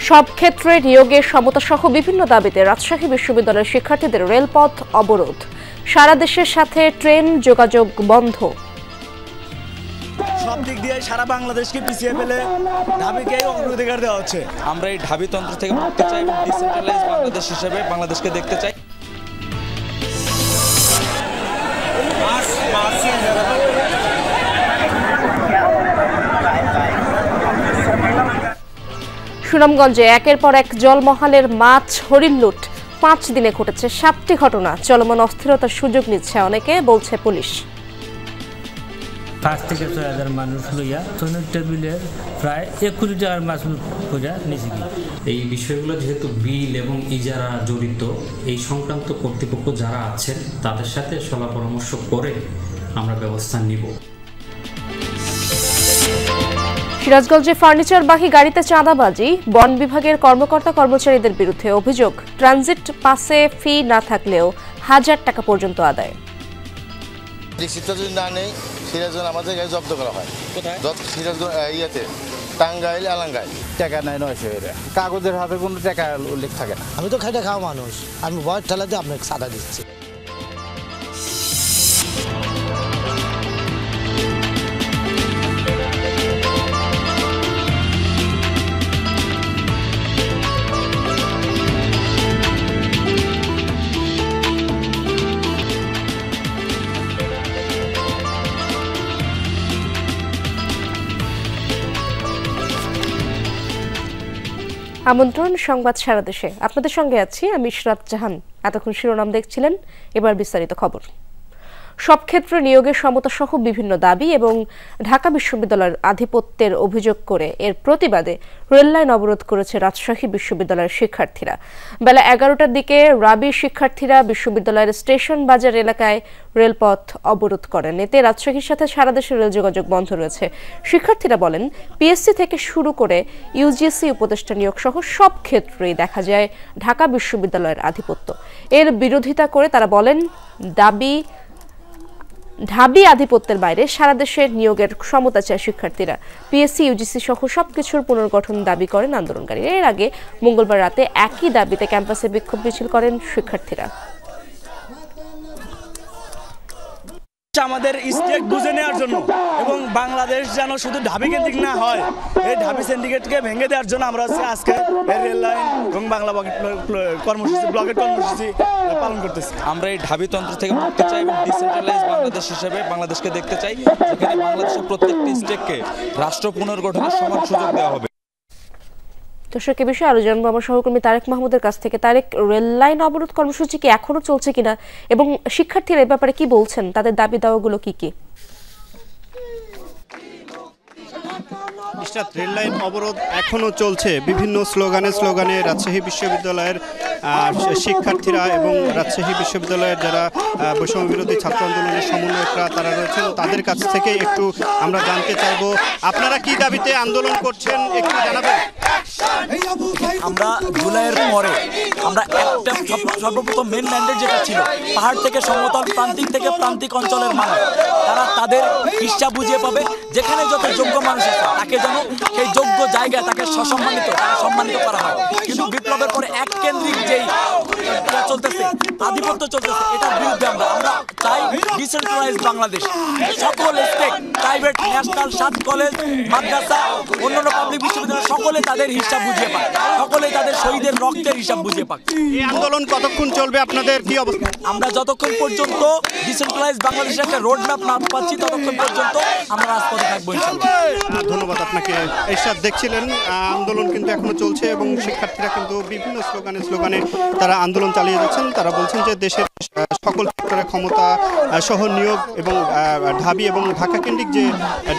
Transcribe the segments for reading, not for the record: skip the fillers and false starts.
সব ক্ষেত্রে নিয়োগের সমতা সহ বিভিন্ন দাবিতে রাজশাহী বিশ্ববিদ্যালয়ের শিক্ষার্থীদের রেলপথ অবরোধ, সারা দেশের সাথে ট্রেন যোগাযোগ বন্ধ। সব দিক দিয়ে সারা বাংলাদেশকে পিছিয়ে ফেলে ঢাবিকে অগ্রাধিকার দেওয়া হচ্ছে। আমরা এই ঢাবি তন্ত্র থেকে মুক্তি চাই এবং ডিসেন্ট্রালাইজ বাংলাদেশ হিসেবে বাংলাদেশকে দেখতে চাই। সুনামগঞ্জে একের পর এক জলমহালের মাছ হরিণ লুট, 5 দিনে ঘটেছে 7টি ঘটনা। চলমান অস্থিরতার সুযোগ নিচ্ছে অনেকে, বলছে পুলিশ। 5 থেকে 6,000 মানুষ লইয়া তৈনের টেবিলের প্রায় 1 কোটি টাকার মাছ করে নিয়েছি। এই বিষয়গুলো যেহেতু বিল এবং ইজারা জড়িত, এই সংক্রান্ত কর্তৃপক্ষ যারা আছেন তাদের সাথে সলা পরামর্শ করে আমরা ব্যবস্থা নিব। সিরাজগঞ্জে ফার্নিচারবাহী গাড়িতে চাঁদাবাজি, বন বিভাগের কর্মকর্তা কর্মচারীদের বিরুদ্ধে অভিযোগ। ট্রানজিট পাসে ফি না থাকলেও 1000 টাকা পর্যন্ত আদায়। যদি না নেই সিরাজগঞ্জ আমাদের গাড়ি জব্দ করা হয়। সিরাজগঞ্জ ইয়েতে টাঙ্গাইল আলাঙ্গাইল টাকা নেয় 900 টাকা, কাগজের হাতে কোনো টাকা উল্লেখ থাকে না। আমি তো খাইতে খাওয়া মানুষ, আমি ভয় ঠেলাতে আপনাকে সাদা দিচ্ছি। আমন্ত্রণ সংবাদ সারা দেশে, আপনাদের সঙ্গে আছি আমি ইশরাত জাহান। এতক্ষণ শিরোনাম দেখছিলেন, এবার বিস্তারিত খবর। সব ক্ষেত্রে নিয়োগের সমতা সহ বিভিন্ন দাবি এবং ঢাকা বিশ্ববিদ্যালয়ের আধিপত্যের অভিযোগ করে এর প্রতিবাদে রেললাইন অবরোধ করেছে রাজশাহী বিশ্ববিদ্যালয়ের শিক্ষার্থীরা। বেলা 11টার দিকে রাবি শিক্ষার্থীরা বিশ্ববিদ্যালয়ের স্টেশন বাজার এলাকায় রেলপথ অবরোধ করেন। এতে রাজশাহীর সাথে সারা দেশের রেল যোগাযোগ বন্ধ রয়েছে। শিক্ষার্থীরা বলেন, পিএসসি থেকে শুরু করে ইউজিসি উপদেষ্টা নিয়োগ সহ সব ক্ষেত্রেই দেখা যায় ঢাকা বিশ্ববিদ্যালয়ের আধিপত্য। এর বিরোধিতা করে তারা বলেন, ঢাবি আধিপত্যের বাইরে সারা দেশে নিয়োগের সমতা চায় শিক্ষার্থীরা। পিএসসি ইউজিসি সহ সবকিছুর পুনর্গঠন দাবি করেন আন্দোলনকারীরা। এর আগে মঙ্গলবার রাতে একই দাবিতে ক্যাম্পাসে বিক্ষোভ মিছিল করেন শিক্ষার্থীরা। আমাদের স্টেক বুঝে নেওয়ার জন্য এবং বাংলাদেশ যেন শুধু ঢাবি কেন্দ্রিক না হয়, এই ঢাবি সিন্ডিকেটকে ভেঙে দেওয়ার জন্য আমরা আজকে রেল লাইন এবং বাংলা কর্মসূচি ব্লকের কর্মসূচি পালন করতেছি। আমরা এই ঢাবি তন্ত্র থেকে মুক্তি চাই এবং ডিসেন্ট্রালাইজ বাংলাদেশ হিসেবে বাংলাদেশকে দেখতে চাই, যেখানে বাংলাদেশের প্রত্যেকটি স্টেককে রাষ্ট্র পুনর্গঠনের সমান সুযোগ দেওয়া হবে। দর্শক, এ বিষয়ে আরো জানবো আমার সহকর্মী তারেক মাহমুদের কাছ থেকে। তারেক, রেল লাইন অবরোধ কর্মসূচি কি এখনো চলছে কিনা এবং শিক্ষার্থীরা এ ব্যাপারে কি বলছেন, তাদের দাবি দাওয়াগুলো কি কি? রেল লাইন অবরোধ এখনো চলছে। বিভিন্ন স্লোগানে রাজশাহী বিশ্ববিদ্যালয়ের শিক্ষার্থীরা এবং রাজশাহী বিশ্ববিদ্যালয়ের যারা বৈষম্য বিরোধী ছাত্র আন্দোলনের সমন্বয়করা তারা রয়েছেন, তাদের কাছ থেকে একটু আমরা জানতে চাইবো, আপনারা কি দাবিতে আন্দোলন করছেন একটু জানাবেন। আমরা জুলাইয়ের পরে আমরা একটা সর্বপ্রথম মেন ম্যান্ডেট যেটা ছিল, পাহাড় থেকে সমতল, প্রান্তিক থেকে প্রান্তিক অঞ্চলের মানুষ তারা তাদের হিসাব বুঝিয়ে পাবে। যেখানে যত যোগ্য মানুষ আছে তাকে যেন সেই যোগ্য জায়গায় তাকে সম্মানিত করা হয়। কিন্তু বিপ্লবের পরে এক কেন্দ্রিক যেই চলতেছে, আধিপত্য চলতেছে, এটার বিরুদ্ধে আমরা চাই ডিসেন্ট্রালাইজ বাংলাদেশ। সকল স্টেট, প্রাইভেট, ন্যাশনাল, 7 কলেজ, মাদ্রাসা, অন্যান্য পাবলিক বিশ্ববিদ্যালয় সকলে তাদের হিসাব বুঝিয়ে পাক, সকলে তাদের শহীদের রক্তের হিসাব বুঝিয়ে পাক। এই আন্দোলন কতক্ষণ চলবে, আপনাদের কি অবস্থা? আমরা যতক্ষণ পর্যন্ত ডিসেন্ট্রালাইজ বাংলাদেশের একটা রোড ম্যাপ না পাচ্ছি ততক্ষণ পর্যন্ত আমরা রাজপথে থাকবো ইনশাআল্লাহ। ধন্যবাদ আপনাকে। এরশাদ, দেখছিলেন আন্দোলন কিন্তু এখনো চলছে এবং শিক্ষার্থীরা কিন্তু বিভিন্ন স্লোগানে তারা আন্দোলন চালিয়ে যাচ্ছেন। তারা বলছেন যে দেশের সকল সেক্টরের ক্ষমতা সহ নিয়োগ এবং ঢাবি এবং ঢাকা কেন্দ্রিক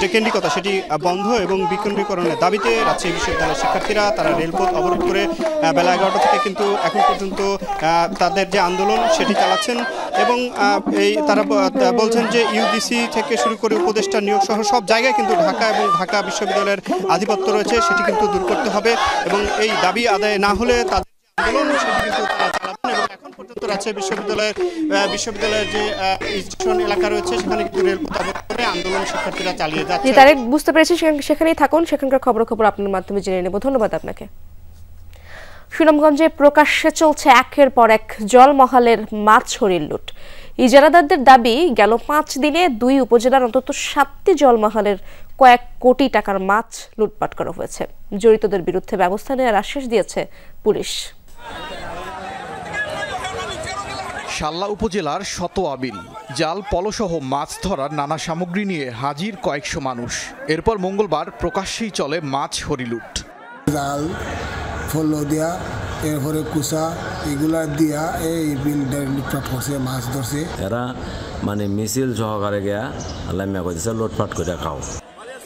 যে কেন্দ্রিকতা সেটি বন্ধ এবং বিকেন্দ্রীকরণের দাবিতে রাজশাহী বিশ্ববিদ্যালয়ের শিক্ষার্থীরা তারা রেলপথ অবরোধ করে বেলা 11টা থেকে কিন্তু এখন পর্যন্ত তাদের যে আন্দোলন সেটি চালাচ্ছেন এবং তারা বলছেন যে ইউজিসি থেকে শুরু করে উপদেষ্টা নিয়োগ সহ সব জায়গায় কিন্তু ঢাকা এবং ঢাকা বিশ্ববিদ্যালয়ের আধিপত্য রয়েছে, সেটি কিন্তু দূর করতে হবে এবং এই দাবি আদায় না হলে তাদের আন্দোলন সেটি কিন্তু তারা চালাবেন এবং এখন পর্যন্ত রাজশাহী বিশ্ববিদ্যালয়ের যে স্টেশন এলাকা রয়েছে সেখানে কিন্তু রেলপথ অবরোধ করে আন্দোলন শিক্ষার্থীরা চালিয়ে যাচ্ছে। তারেক, বুঝতে পেরেছি, সেখানেই থাকুন, সেখানকার খবর আপনার মাধ্যমে জেনে নেব। ধন্যবাদ আপনাকে। সুনামগঞ্জে প্রকাশ্যে চলছে একের পর এক জলমহলের মাছ চুরির লুট। ইজারাদারদের দাবি, গেল 5 দিনে 2 উপজেলার অন্তত 7টি জলমহলের কয়েক কোটি টাকার মাছ লুটপাট করা হয়েছে। জড়িতদের বিরুদ্ধে ব্যবস্থা নেওয়ার আশ্বাস দিয়েছে পুলিশ। শাল্লা উপজেলার শতোয়া বিল, জাল, পলসহ মাছ ধরার নানা সামগ্রী নিয়ে হাজির কয়েকশো মানুষ। এরপর মঙ্গলবার প্রকাশ্যেই চলে মাছ হরিলুট। জাল, ফলো দিয়া, এরপরে কুসা, এগুলা দিয়া এই বিলটা লুটপাট করছে, মাছ ধরছে। এরা মানে মিছিল সহকারে গিয়া লামিয়া কইতেছে লুটপাট করে খাও।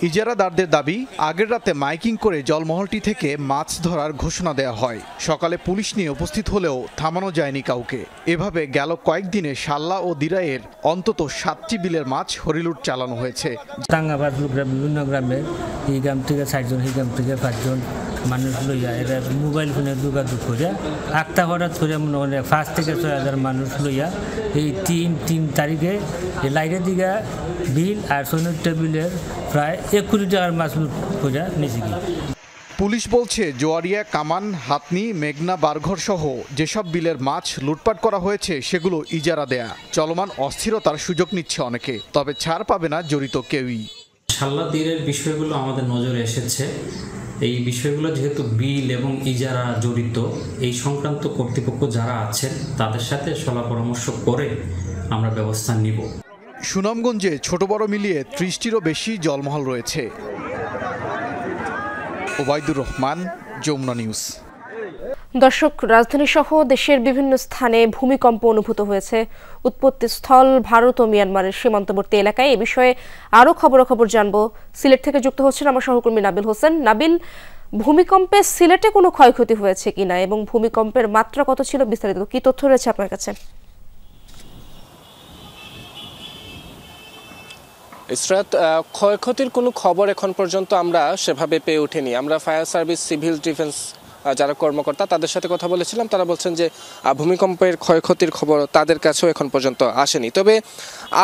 ইজারাদারদের দাবি, আগের রাতে মাইকিং করে জলমহলটি থেকে মাছ ধরার ঘোষণা দেওয়া হয়। সকালে পুলিশ নিয়ে উপস্থিত হলেও থামানো যায়নি কাউকে। এভাবে গেল কয়েকদিনে শাল্লা ও দিরাইয়ের অন্তত 7টি বিলের মাছ হরিলুট চালানো হয়েছে। টাঙ্গাবাদ বিভিন্ন গ্রামের, এই গ্রাম থেকে 4 জন, এই গ্রাম থেকে 5 জন মানুষ লইয়া এরা মোবাইল ফোনে যোগাযোগ করে আটটা হঠাৎ করে মনে হয় 5 থেকে 6,000 মানুষ লইয়া এই 3 তারিখে লাইটের দিকে বিল আর 94টা বিলের প্রায় 1 কোটি টাকার মাছ লুট করে নিয়েছে। পুলিশ বলছে, জোয়ারিয়া, কামান, হাতনি, মেঘনা, বারঘর সহ যেসব বিলের মাছ লুটপাট করা হয়েছে সেগুলো ইজারা দেয়া। চলমান অস্থিরতার সুযোগ নিচ্ছে অনেকে, তবে ছাড় পাবে না জড়িত কেউই। শাল্লা তীরের বিষয়গুলো আমাদের নজরে এসেছে। এই বিষয়গুলো যেহেতু বিল এবং ইজারা জড়িত, এই সংক্রান্ত কর্তৃপক্ষ যারা আছেন তাদের সাথে সলা পরামর্শ করে আমরা ব্যবস্থা নিব। সুনামগঞ্জে ছোট বড় মিলিয়ে 30টিরও বেশি জলমহল রয়েছে। ওবায়দুর রহমান, যমুনা নিউজ। দর্শক, রাজধানী সহ দেশের বিভিন্ন স্থানে ভূমিকম্প অনুভূত হয়েছে। উৎপত্তি স্থল ভারত ও মিয়ানমারের সীমান্তবর্তী এলাকায়। এ বিষয়ে আরও খবর জানবো। সিলেট থেকে যুক্ত হচ্ছেন আমার সহকর্মী নাবিল হোসেন। নাবিল, ভূমিকম্পে সিলেটে কোনো ক্ষয়ক্ষতি হয়েছে কিনা এবং ভূমিকম্পের মাত্রা কত ছিল, বিস্তারিত কি তথ্য রয়েছে আপনার কাছে? ইসরাত, ক্ষয়ক্ষতির কোনো খবর এখন পর্যন্ত আমরা সেভাবে পেয়ে ওঠেনি। আমরা ফায়ার সার্ভিস, সিভিল ডিফেন্স যারা কর্মকর্তা তাদের সাথে কথা বলেছিলাম, তারা বলছেন যে ভূমিকম্পের ক্ষয়ক্ষতির খবর তাদের কাছেও এখন পর্যন্ত আসেনি। তবে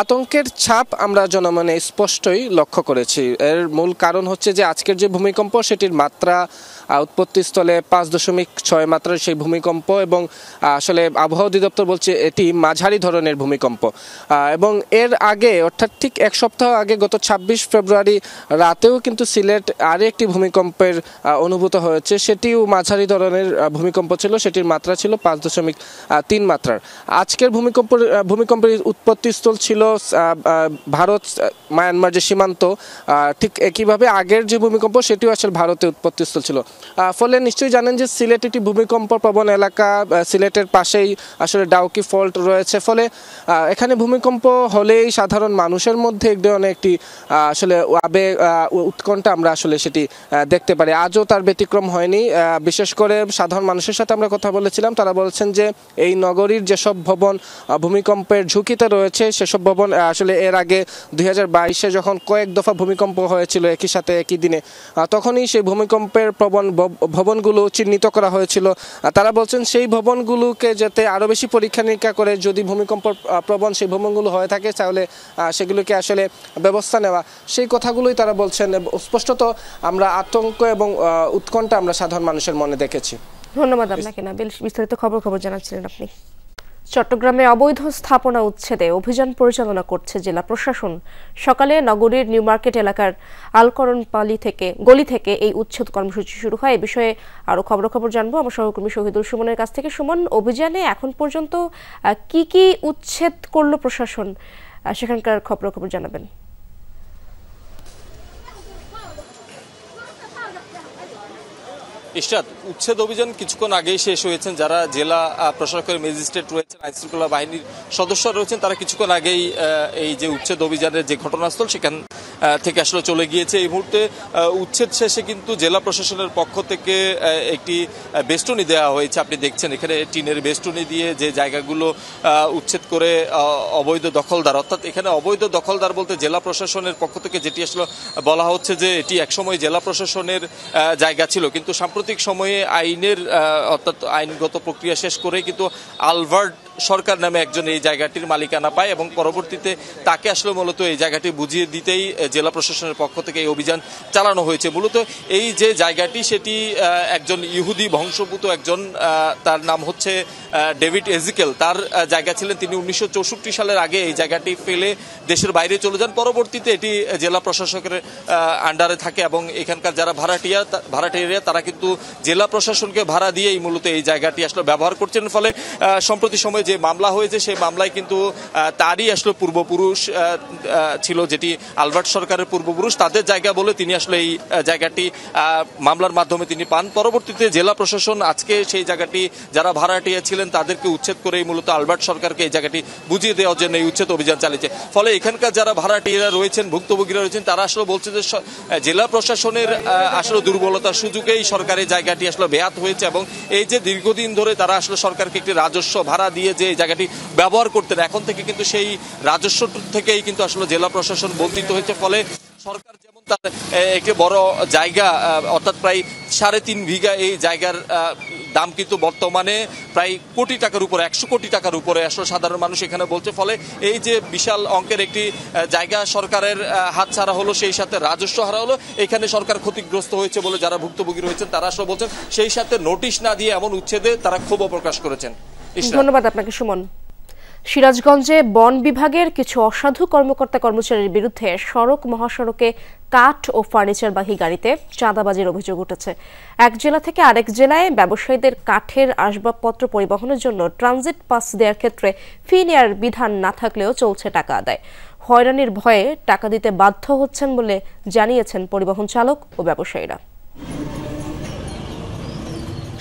আতঙ্কের ছাপ আমরা জনমনে স্পষ্টই লক্ষ্য করেছি। এর মূল কারণ হচ্ছে যে আজকের যে ভূমিকম্প সেটির মাত্রা উৎপত্তিস্থলে 5.6 মাত্রার সেই ভূমিকম্প, এবং আসলে আবহাওয়া অধিদপ্তর বলছে এটি মাঝারি ধরনের ভূমিকম্প। এবং এর আগে, অর্থাৎ ঠিক 1 সপ্তাহ আগে, গত 26 ফেব্রুয়ারি রাতেও কিন্তু সিলেট আরও একটি ভূমিকম্পের অনুভূত হয়েছে। সেটিও মাঝারি ধরনের ভূমিকম্প ছিল, সেটির মাত্রা ছিল 5.3 মাত্রার। আজকের ভূমিকম্পের উৎপত্তিস্থল ছিল ভারত মায়ানমার যে সীমান্ত, ঠিক একইভাবে আগের যে ভূমিকম্প সেটিও আসলে ভারতে উৎপত্তিস্থল ছিল। ফলে নিশ্চয়ই জানেন যে সিলেট একটি ভূমিকম্প প্রবণ এলাকা। সিলেটের পাশেই আসলে ডাউকি ফল্ট রয়েছে। ফলে এখানে ভূমিকম্প হলেই সাধারণ মানুষের মধ্যে এক ধরনের একটি আসলে আবেগ, উৎকণ্ঠা আমরা আসলে সেটি দেখতে পারি। আজও তার ব্যতিক্রম হয়নি। বিশেষ করে সাধারণ মানুষের সাথে আমরা কথা বলেছিলাম, তারা বলছেন যে এই নগরীর যেসব ভবন ভূমিকম্পের ঝুঁকিতে রয়েছে সেসব ভবন আসলে এর আগে 2022-এ যখন কয়েক দফা ভূমিকম্প হয়েছিল একই সাথে একই দিনে, তখনই সেই ভূমিকম্পের প্রবণ ভবনগুলো চিহ্নিত করা হয়েছিল। তারা বলছেন সেই ভবনগুলোকে যাতে আরও বেশি পরীক্ষা নিরীক্ষা করে, যদি ভূমিকম্প প্রবণ সেই ভবনগুলো হয়ে থাকে তাহলে সেগুলোকে আসলে ব্যবস্থা নেওয়া, সেই কথাগুলোই তারা বলছেন। স্পষ্টত আমরা আতঙ্ক এবং উৎকণ্ঠা আমরা সাধারণ মানুষের মনে দেখেছি। ধন্যবাদ আপনাকে নাবিল, বিস্তারিত খবর জানাচ্ছিলেন আপনি। চট্টগ্রামে অবৈধ স্থাপনা উচ্ছেদে অভিযান পরিচালনা করছে জেলা প্রশাসন। সকালে নগরীর নিউ মার্কেট এলাকার আলকরণ গলি থেকে এই উচ্ছেদ কর্মসূচি শুরু হয়। এ বিষয়ে আরো খবর জানবো আমার সহকর্মী শহীদুল সুমনের কাছ থেকে। সুমন, অভিযানে এখন পর্যন্ত কি উচ্ছেদ করলো প্রশাসন, সেখানকার খবর জানাবেন। ইশরাত, উচ্ছেদ অভিযান কিছুক্ষণ আগেই শেষ হয়েছেন। যারা জেলা প্রশাসকের ম্যাজিস্ট্রেট রয়েছেন, আইনশৃঙ্খলা বাহিনীর সদস্য রয়েছেন, তারা কিছুক্ষণ আগেই এই যে উচ্ছেদ অভিযানের যে ঘটনাস্থল সেখান থেকে আসলে চলে গিয়েছে। এই মুহূর্তে উচ্ছেদ শেষে কিন্তু জেলা প্রশাসনের পক্ষ থেকে একটি বেষ্টনী দেওয়া হয়েছে। আপনি দেখছেন এখানে টিনের বেষ্টনী দিয়ে যে জায়গাগুলো উচ্ছেদ করে অবৈধ দখলদার, অর্থাৎ এখানে অবৈধ দখলদার বলতে জেলা প্রশাসনের পক্ষ থেকে যেটি আসলে বলা হচ্ছে যে এটি একসময় জেলা প্রশাসনের জায়গা ছিল, কিন্তু সাম্প্রতিক সাম্প্রতিক সময়ে আইনের অর্থাৎ আইনগত প্রক্রিয়া শেষ করে কিন্তু আলবার্ট সরকার নামে একজন এই জায়গাটির মালিকানা পায় এবং পরবর্তীতে তাকে আসলে মূলত এই জায়গাটি বুঝিয়ে দিতেই জেলা প্রশাসনের পক্ষ থেকে এই অভিযান চালানো হয়েছে। মূলত এই যে জায়গাটি সেটি একজন ইহুদি বংশোদ্ভূত একজন, তার নাম হচ্ছে ডেভিড এজিকেল, তার জায়গা ছিলেন। তিনি 1964 সালের আগে এই জায়গাটি ফেলে দেশের বাইরে চলে যান। পরবর্তীতে এটি জেলা প্রশাসকের আন্ডারে থাকে এবং এখানকার যারা ভাড়াটিয়া তারা কিন্তু জেলা প্রশাসনকে ভাড়া দিয়েই মূলত এই জায়গাটি আসলে ব্যবহার করছেন। ফলে সম্প্রতি সময়ে যে মামলা হয়েছে সেই মামলায় কিন্তু তারই আসলে পূর্বপুরুষ ছিল, যেটি আলবার্ট সরকারের পূর্বপুরুষ, তাদের জায়গা বলে তিনি আসলে এই জায়গাটি মামলার মাধ্যমে তিনি পান। পরবর্তীতে জেলা প্রশাসন আজকে সেই জায়গাটি যারা ভাড়াটিয়া ছিলেন তাদেরকে উচ্ছেদ করে মূলত আলবার্ট সরকারকে এই জায়গাটি বুঝিয়ে দেওয়ার জন্য এই উচ্ছেদ অভিযান চালিয়েছে। ফলে এখানকার যারা ভাড়াটিয়ারা রয়েছেন, ভুক্তভোগীরা রয়েছেন, তারা আসলে বলছে যে জেলা প্রশাসনের আসলে দুর্বলতার সুযোগেই সরকারের জায়গাটি আসলে বেয়াত হয়েছে এবং এই যে দীর্ঘদিন ধরে তারা আসলে সরকারকে একটি রাজস্ব ভাড়া দিয়ে যে এই জায়গাটি ব্যবহার করতেন, এখন থেকে কিন্তু সেই রাজস্ব থেকেই কিন্তু আসলে জেলা প্রশাসন বঞ্চিত হয়েছে। ফলে সরকার যেমন তার একটি বড় জায়গা অর্থাৎ প্রায় 3.5 বিঘা এই জায়গার দাম কিন্তু বর্তমানে প্রায় কোটি টাকার উপরে, 100 কোটি টাকার উপরে আসলে সাধারণ মানুষ এখানে বলছে। ফলে এই যে বিশাল অঙ্কের একটি জায়গা সরকারের হাতছাড়া হলো, সেই সাথে রাজস্ব হারা হলো, এখানে সরকার ক্ষতিগ্রস্ত হয়েছে বলে যারা ভুক্তভোগী রয়েছেন তারা আসলে বলছেন। সেই সাথে নোটিশ না দিয়ে এমন উচ্ছেদে তারা ক্ষোভ প্রকাশ করেছেন। ধন্যবাদ আপনাকে সুমন। সিরাজগঞ্জে বন বিভাগের কিছু অসাধু কর্মকর্তা কর্মচারীর বিরুদ্ধে সড়ক মহাসড়কে কাঠ ও ফার্নিচারবাহী গাড়িতে চাঁদাবাজির অভিযোগ উঠেছে। এক জেলা থেকে আরেক জেলায় ব্যবসায়ীদের কাঠের আসবাবপত্র পরিবহনের জন্য ট্রানজিট পাস দেওয়ার ক্ষেত্রে ফি নেওয়ার বিধান না থাকলেও চলছে টাকা আদায়। হয়রানির ভয়ে টাকা দিতে বাধ্য হচ্ছেন বলে জানিয়েছেন পরিবহন চালক ও ব্যবসায়ীরা।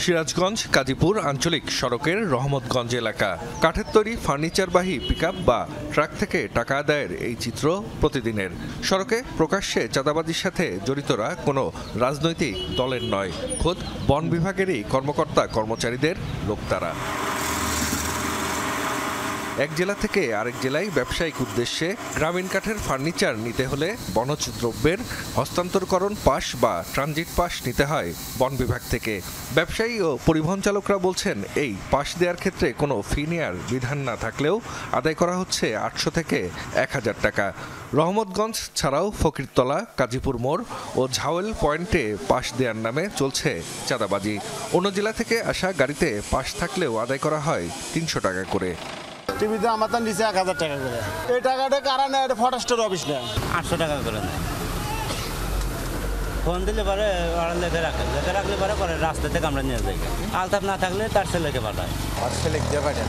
সিরাজগঞ্জ কাজীপুর আঞ্চলিক সড়কের রহমতগঞ্জ এলাকা। কাঠের তৈরি ফার্নিচারবাহী পিকআপ বা ট্রাক থেকে টাকা আদায়ের এই চিত্র প্রতিদিনের। সড়কে প্রকাশ্যে চাঁদাবাজির সাথে জড়িতরা কোনো রাজনৈতিক দলের নয়, খোদ বন বিভাগেরই কর্মকর্তা কর্মচারীদের লোক তারা। এক জেলা থেকে আরেক জেলায় ব্যবসায়িক উদ্দেশ্যে গ্রামীণ কাঠের ফার্নিচার নিতে হলে বনজ দ্রব্যের হস্তান্তরকরণ পাস বা ট্রানজিট পাস নিতে হয় বন বিভাগ থেকে। ব্যবসায়ী ও পরিবহন চালকরা বলছেন, এই পাস দেওয়ার ক্ষেত্রে কোনো ফি নেওয়ার বিধান না থাকলেও আদায় করা হচ্ছে 800 থেকে 1000 টাকা। রহমতগঞ্জ ছাড়াও ফকিরতলা, কাজীপুর মোড় ও ঝাওয়েল পয়েন্টে পাস দেওয়ার নামে চলছে চাঁদাবাজি। অন্য জেলা থেকে আসা গাড়িতে পাস থাকলেও আদায় করা হয় 300 টাকা করে। টিভিতে আমার তো নিচে 1000 টাকা করে। এই টাকাটা কারা নেয়? এটা ফরেস্টের অফিস নেয়। 800 টাকা করে নেয়। ফোন দিলে পরে ওরা লেখে রাখলে পরে রাস্তা থেকে আমরা নিয়ে যাই। আলতাপ না থাকলে তার ছেলেকে পাঠায়। আর ছেলেকে দিয়ে পাঠায়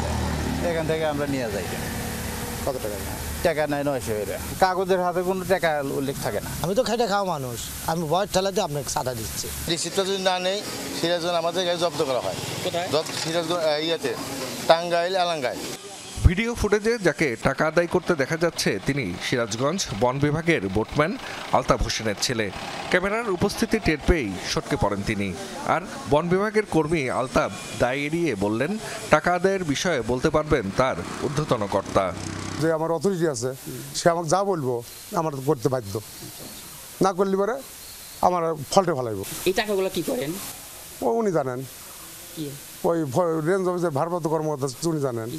এখান থেকে আমরা নিয়ে যাই। কত টাকা? টাকা নেয় 900 করে। কাগজের হাতে কোনো টাকা উল্লেখ থাকে না। আমি তো খেটে খাওয়া মানুষ, আমি ভয় ঠেলাতে আপনাকে সাদা দিচ্ছি। রিসিপ্টটা যদি না নেই সিরাজগঞ্জ আমাদের গাড়ি জব্দ করা হয়। কোথায়? সিরাজগঞ্জ ইয়েতে টাঙ্গাইল এলাঙ্গায়। ভিডিও ফুটেজে যাকে টাকা আদায় করতে দেখা যাচ্ছে তিনি সিরাজগঞ্জ বন বিভাগের বোটম্যান আলতাফ হোসেনের ছেলে। ক্যামেরার উপস্থিতি টের পেয়েই সটকে পড়েন তিনি। আর বন বিভাগের কর্মী আলতাফ দায় এড়িয়ে বললেন, টাকা আদায়ের বিষয়ে বলতে পারবেন তার ঊর্ধ্বতন কর্তা। যে আমার অথরিটি আছে সে আমাকে যা বলবো আমার করতে বাধ্য, না করলে পরে আমার ফল্টে ফেলাইব। এই টাকাগুলো কি করেন? উনি জানেন, ওই রেঞ্জ অফিসের ভারপ্রাপ্ত কর্মকর্তা উনি জানেন।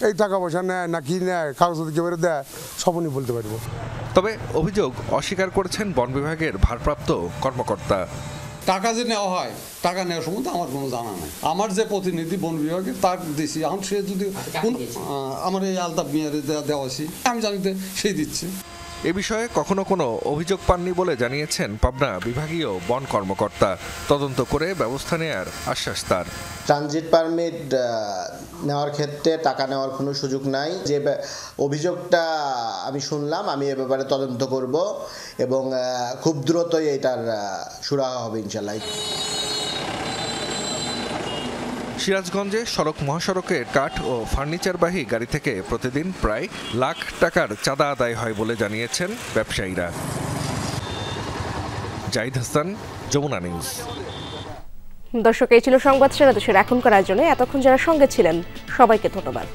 এই টাকা পয়সা নেয় না কি নেয়, কাগজ একেবারে দেয়, সব উনি বলতে পারবো। তবে অভিযোগ অস্বীকার করেছেন বন বিভাগের ভারপ্রাপ্ত কর্মকর্তা। টাকা যে নেওয়া হয়, টাকা নেওয়ার সম্বন্ধে আমার কোনো জানা নাই। আমার যে প্রতিনিধি বন বিভাগের তার দিছি, এখন সে যদি আমার এই আলতাফ মিয়ারে দেওয়া আমি জানি সেই দিচ্ছে। এ বিষয়ে কখনো কোনো অভিযোগ পাননি বলে জানিয়েছেন পাবনা বিভাগীয় বন কর্মকর্তা। তদন্ত করে ব্যবস্থা নেওয়ার আশ্বাস তার। ট্রানজিট পারমিট নেওয়ার ক্ষেত্রে টাকা নেওয়ার কোনো সুযোগ নাই। যে অভিযোগটা আমি শুনলাম, আমি এ ব্যাপারে তদন্ত করব এবং খুব দ্রুতই এটার সুরাহা হবে ইনশাআল্লাহ। সিরাজগঞ্জে সড়ক মহাসড়কে কাঠ ও ফার্নিচারবাহী গাড়ি থেকে প্রতিদিন প্রায় লাখ টাকার চাঁদা আদায় হয় বলে জানিয়েছেন ব্যবসায়ীরা। জাহিদ হাসান, যমুনা নিউজ। দর্শক, এই ছিল সংবাদ সেরা দেশের এখনকার আয়োজনে। এতক্ষণ যারা সঙ্গে ছিলেন সবাইকে ধন্যবাদ।